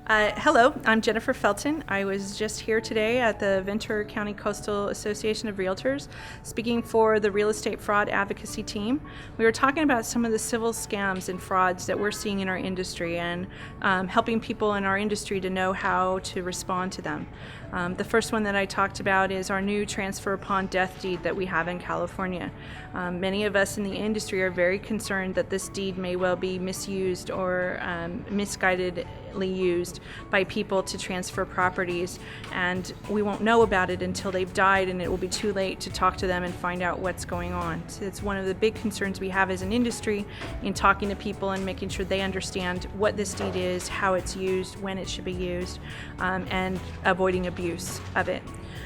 Hello, I'm Jennifer Felten. I was just here today at the Ventura County Coastal Association of Realtors speaking for the real estate fraud advocacy team. We were talking about some of the civil scams and frauds that we're seeing in our industry and helping people in our industry to know how to respond to them. The first one that I talked about is our new transfer upon death deed that we have in California. Many of us in the industry are very concerned that this deed may well be misused or misguidedly used by people to transfer properties, and we won't know about it until they've died, and it will be too late to talk to them and find out what's going on. So it's one of the big concerns we have as an industry in talking to people and making sure they understand what this deed is, how it's used, when it should be used, and avoiding abuse of it.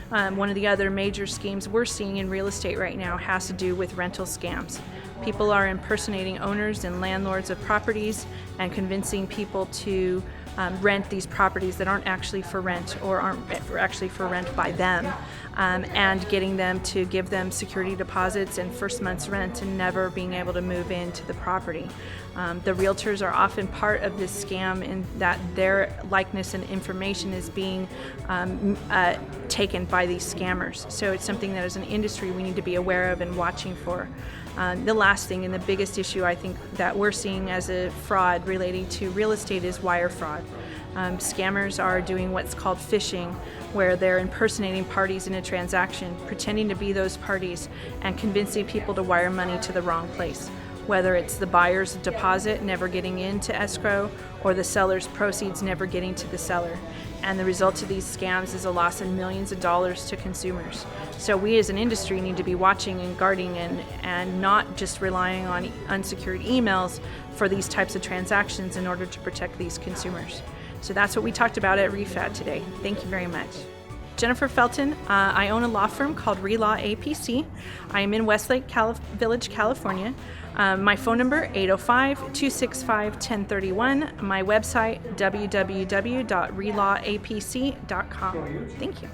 One of the other major schemes we're seeing in real estate right now has to do with rental scams. People are impersonating owners and landlords of properties and convincing people to rent these properties that aren't actually for rent or aren't actually for rent by them, and getting them to give them security deposits and first month's rent and never being able to move into the property. The realtors are often part of this scam in that their likeness and information is being taken by these scammers. So it's something that as an industry we need to be aware of and watching for. The last thing and the biggest issue I think that we're seeing as a fraud relating to real estate is wire fraud. Scammers are doing what's called phishing, where they're impersonating parties in a transaction, pretending to be those parties and convincing people to wire money to the wrong place, whether it's the buyer's deposit never getting into escrow or the seller's proceeds never getting to the seller. And the result of these scams is a loss of millions of dollars to consumers. So we as an industry need to be watching and guarding and not just relying on unsecured emails for these types of transactions in order to protect these consumers. So that's what we talked about at REFAD today. Thank you very much. Jennifer Felten. I own a law firm called ReLaw APC. I am in Westlake Village, California. My phone number, 805-265-1031. My website, www.relawapc.com. Thank you.